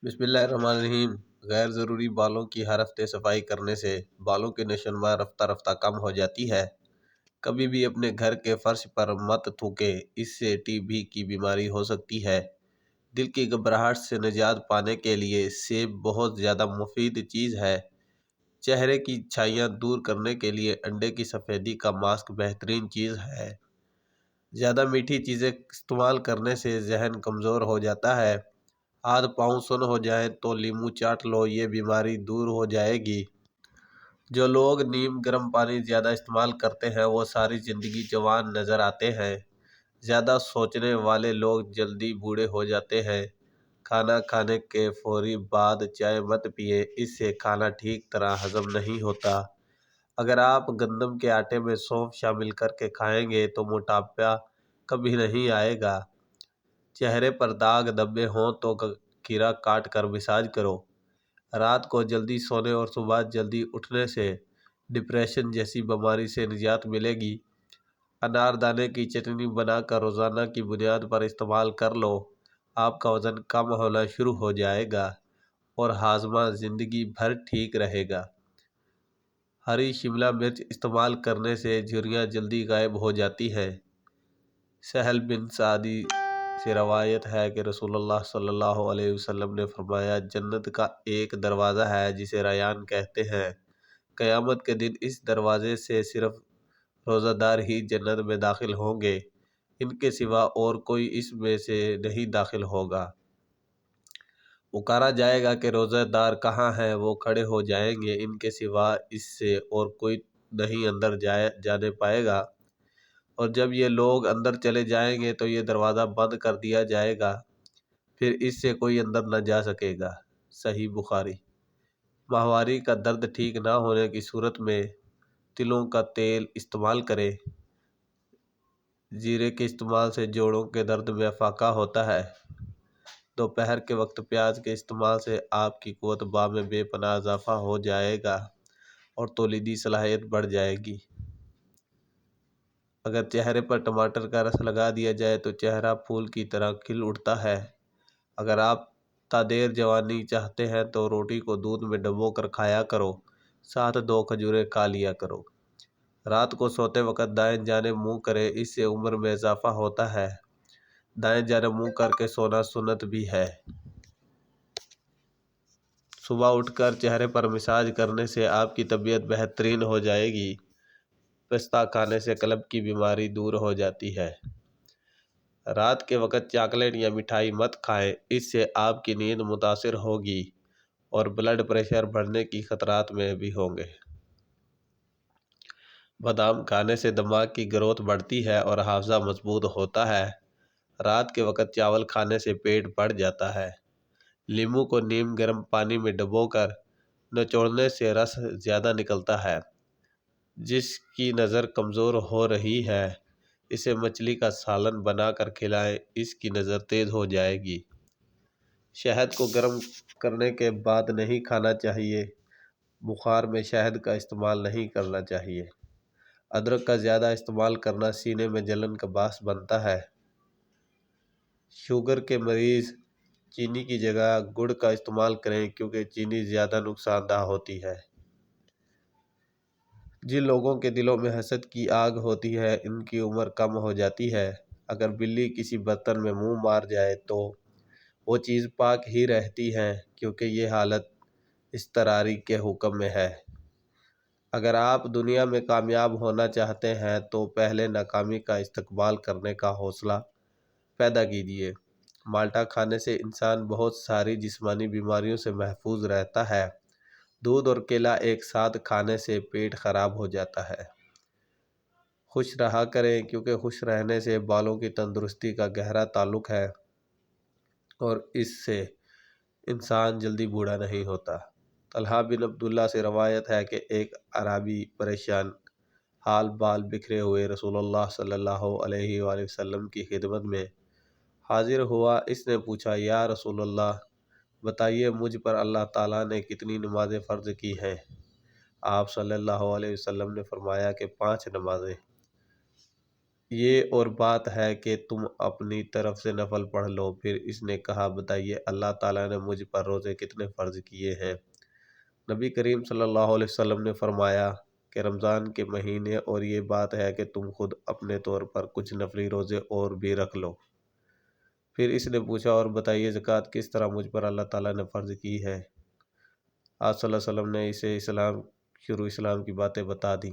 بسم اللہ الرحمن الرحیم۔ غیر ضروری بالوں کی ہر ہفتے صفائی کرنے سے بالوں کی نشوونما رفتہ رفتہ کم ہو جاتی ہے۔ کبھی بھی اپنے گھر کے فرش پر مت تھوکیں، اس سے ٹی بی کی بیماری ہو سکتی ہے۔ دل کی گھبراہٹ سے نجات پانے کے لیے سیب بہت زیادہ مفید چیز ہے۔ چہرے کی چھائیاں دور کرنے کے لیے انڈے کی سفیدی کا ماسک بہترین چیز ہے۔ زیادہ میٹھی چیزیں استعمال کرنے سے ذہن کمزور ہو جاتا ہے۔ ہاتھ پاؤں سن ہو جائیں تو لیموں چاٹ لو، یہ بیماری دور ہو جائے گی۔ جو لوگ نیم گرم پانی زیادہ استعمال کرتے ہیں وہ ساری زندگی جوان نظر آتے ہیں۔ زیادہ سوچنے والے لوگ جلدی بوڑھے ہو جاتے ہیں۔ کھانا کھانے کے فوری بعد چائے مت پئیں، اس سے کھانا ٹھیک طرح ہضم نہیں ہوتا۔ اگر آپ گندم کے آٹے میں سونف شامل کر کے کھائیں گے تو موٹاپا کبھی نہیں آئے گا۔ چہرے پر داغ دھبے ہوں تو کھیرا کاٹ کر مساج کرو۔ رات کو جلدی سونے اور صبح جلدی اٹھنے سے ڈپریشن جیسی بیماری سے نجات ملے گی۔ انار دانے کی چٹنی بنا کر روزانہ کی بنیاد پر استعمال کر لو، آپ کا وزن کم ہونا شروع ہو جائے گا اور ہاضمہ زندگی بھر ٹھیک رہے گا۔ ہری شملہ مرچ استعمال کرنے سے جھریاں جلدی غائب ہو جاتی ہیں۔ سہل بن سعدی سے روایت ہے کہ رسول اللہ صلی اللہ علیہ وسلم نے فرمایا، جنت کا ایک دروازہ ہے جسے ریان کہتے ہیں۔ قیامت کے دن اس دروازے سے صرف روزہ دار ہی جنت میں داخل ہوں گے، ان کے سوا اور کوئی اس میں سے نہیں داخل ہوگا۔ پکارا جائے گا کہ روزہ دار کہاں ہیں؟ وہ کھڑے ہو جائیں گے، ان کے سوا اس سے اور کوئی نہیں اندر جانے پائے گا۔ اور جب یہ لوگ اندر چلے جائیں گے تو یہ دروازہ بند کر دیا جائے گا، پھر اس سے کوئی اندر نہ جا سکے گا۔ صحیح بخاری۔ ماہواری کا درد ٹھیک نہ ہونے کی صورت میں تلوں کا تیل استعمال کریں۔ زیرے کے استعمال سے جوڑوں کے درد میں افاقہ ہوتا ہے۔ دوپہر کے وقت پیاز کے استعمال سے آپ کی قوت باہ میں بے پناہ اضافہ ہو جائے گا اور تولیدی صلاحیت بڑھ جائے گی۔ اگر چہرے پر ٹماٹر کا رس لگا دیا جائے تو چہرہ پھول کی طرح کھل اٹھتا ہے۔ اگر آپ تادیر جوانی چاہتے ہیں تو روٹی کو دودھ میں ڈبو کر کھایا کرو، ساتھ 2 کھجوریں کھا لیا کرو۔ رات کو سوتے وقت دائیں جانب منہ کریں، اس سے عمر میں اضافہ ہوتا ہے۔ دائیں جانب منہ کر کے سونا سنت بھی ہے۔ صبح اٹھ کر چہرے پر مساج کرنے سے آپ کی طبیعت بہترین ہو جائے گی۔ پستہ کھانے سے قلب کی بیماری دور ہو جاتی ہے۔ رات کے وقت چاکلیٹ یا مٹھائی مت کھائیں، اس سے آپ کی نیند متاثر ہوگی اور بلڈ پریشر بڑھنے کی خطرات میں بھی ہوں گے۔ بادام کھانے سے دماغ کی گروتھ بڑھتی ہے اور حافظہ مضبوط ہوتا ہے۔ رات کے وقت چاول کھانے سے پیٹ بڑھ جاتا ہے۔ لیموں کو نیم گرم پانی میں ڈبو کر نچوڑنے سے رس زیادہ نکلتا ہے۔ جس کی نظر کمزور ہو رہی ہے اسے مچھلی کا سالن بنا کر کھلائیں، اس کی نظر تیز ہو جائے گی۔ شہد کو گرم کرنے کے بعد نہیں کھانا چاہیے۔ بخار میں شہد کا استعمال نہیں کرنا چاہیے۔ ادرک کا زیادہ استعمال کرنا سینے میں جلن کا باعث بنتا ہے۔ شوگر کے مریض چینی کی جگہ گڑ کا استعمال کریں کیونکہ چینی زیادہ نقصان دہ ہوتی ہے۔ جن لوگوں کے دلوں میں حسد کی آگ ہوتی ہے ان کی عمر کم ہو جاتی ہے۔ اگر بلی کسی برتن میں منہ مار جائے تو وہ چیز پاک ہی رہتی ہے کیونکہ یہ حالت اضطراری کے حکم میں ہے۔ اگر آپ دنیا میں کامیاب ہونا چاہتے ہیں تو پہلے ناکامی کا استقبال کرنے کا حوصلہ پیدا کیجیے۔ مالٹا کھانے سے انسان بہت ساری جسمانی بیماریوں سے محفوظ رہتا ہے۔ دودھ اور کیلا ایک ساتھ کھانے سے پیٹ خراب ہو جاتا ہے۔ خوش رہا کریں کیونکہ خوش رہنے سے بالوں کی تندرستی کا گہرا تعلق ہے اور اس سے انسان جلدی بوڑھا نہیں ہوتا۔ طلحہ بن عبداللہ سے روایت ہے کہ ایک اعرابی پریشان حال بال بکھرے ہوئے رسول اللہ صلی اللہ علیہ وآلہ وسلم کی خدمت میں حاضر ہوا۔ اس نے پوچھا، یا رسول اللہ، بتائیے مجھ پر اللہ تعالیٰ نے کتنی نمازیں فرض کی ہیں؟ آپ صلی اللہ علیہ وسلم نے فرمایا کہ 5 نمازیں۔ یہ اور بات ہے کہ تم اپنی طرف سے نفل پڑھ لو۔ پھر اس نے کہا بتائیے اللہ تعالیٰ نے مجھ پر روزے کتنے فرض کیے ہیں؟ نبی کریم صلی اللہ علیہ وسلم نے فرمایا کہ رمضان کے مہینے، اور یہ بات ہے کہ تم خود اپنے طور پر کچھ نفلی روزے اور بھی رکھ لو۔ پھر اس نے پوچھا اور بتائیے زکوٰۃ کس طرح مجھ پر اللہ تعالیٰ نے فرض کی ہے؟ آپ صلی اللہ علیہ وسلم نے اسے شروع اسلام کی باتیں بتا دیں۔